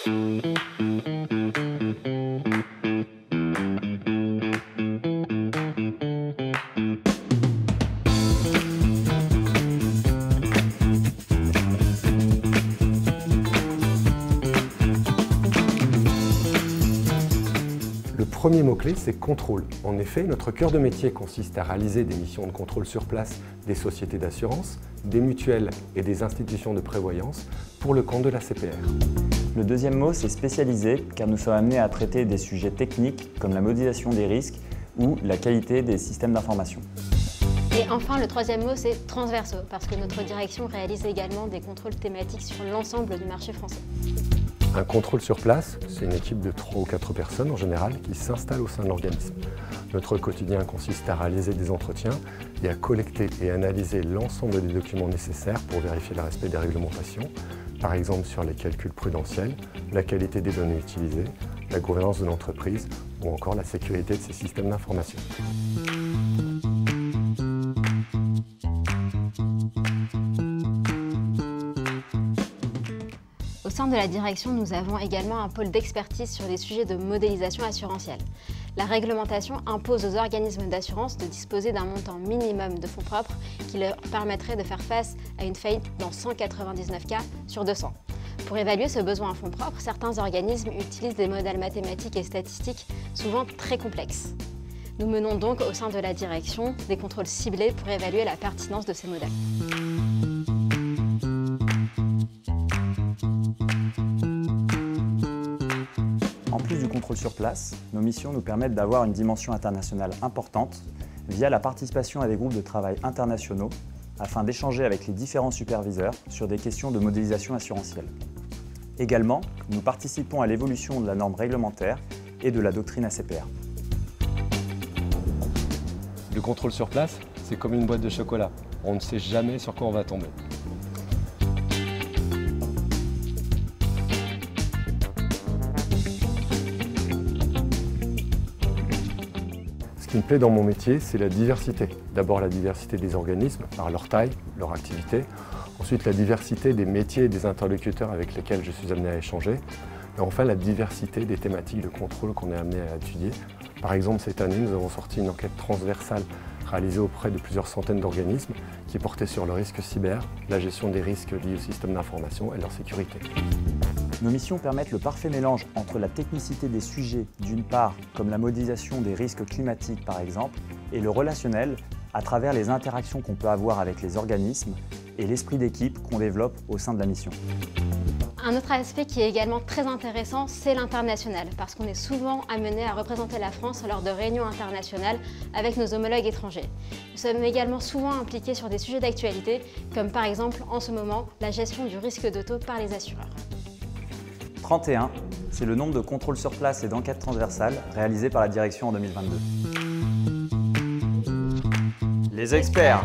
Le premier mot-clé, c'est contrôle. En effet, notre cœur de métier consiste à réaliser des missions de contrôle sur place des sociétés d'assurance, des mutuelles et des institutions de prévoyance pour le compte de la CPR. Le deuxième mot, c'est spécialisé, car nous sommes amenés à traiter des sujets techniques comme la modélisation des risques ou la qualité des systèmes d'information. Et enfin, le troisième mot, c'est transversaux, parce que notre direction réalise également des contrôles thématiques sur l'ensemble du marché français. Un contrôle sur place, c'est une équipe de 3 ou 4 personnes en général qui s'installe au sein de l'organisme. Notre quotidien consiste à réaliser des entretiens et à collecter et analyser l'ensemble des documents nécessaires pour vérifier le respect des réglementations, par exemple sur les calculs prudentiels, la qualité des données utilisées, la gouvernance de l'entreprise ou encore la sécurité de ses systèmes d'information. Au sein de la direction, nous avons également un pôle d'expertise sur les sujets de modélisation assurantielle. La réglementation impose aux organismes d'assurance de disposer d'un montant minimum de fonds propres qui leur permettrait de faire face à une faillite dans 199 cas sur 200. Pour évaluer ce besoin en fonds propres, certains organismes utilisent des modèles mathématiques et statistiques souvent très complexes. Nous menons donc au sein de la direction des contrôles ciblés pour évaluer la pertinence de ces modèles. En plus du contrôle sur place, nos missions nous permettent d'avoir une dimension internationale importante via la participation à des groupes de travail internationaux afin d'échanger avec les différents superviseurs sur des questions de modélisation assurantielle. Également, nous participons à l'évolution de la norme réglementaire et de la doctrine ACPR. Le contrôle sur place, c'est comme une boîte de chocolat. On ne sait jamais sur quoi on va tomber. Ce qui me plaît dans mon métier, c'est la diversité. D'abord la diversité des organismes, par leur taille, leur activité. Ensuite la diversité des métiers et des interlocuteurs avec lesquels je suis amené à échanger. Et enfin la diversité des thématiques de contrôle qu'on est amené à étudier. Par exemple, cette année, nous avons sorti une enquête transversale réalisée auprès de plusieurs centaines d'organismes qui portait sur le risque cyber, la gestion des risques liés au système d'information et leur sécurité. Nos missions permettent le parfait mélange entre la technicité des sujets, d'une part, comme la modélisation des risques climatiques par exemple, et le relationnel à travers les interactions qu'on peut avoir avec les organismes et l'esprit d'équipe qu'on développe au sein de la mission. Un autre aspect qui est également très intéressant, c'est l'international, parce qu'on est souvent amené à représenter la France lors de réunions internationales avec nos homologues étrangers. Nous sommes également souvent impliqués sur des sujets d'actualité, comme par exemple en ce moment la gestion du risque de taux par les assureurs. 31, c'est le nombre de contrôles sur place et d'enquêtes transversales réalisées par la direction en 2022. Les experts!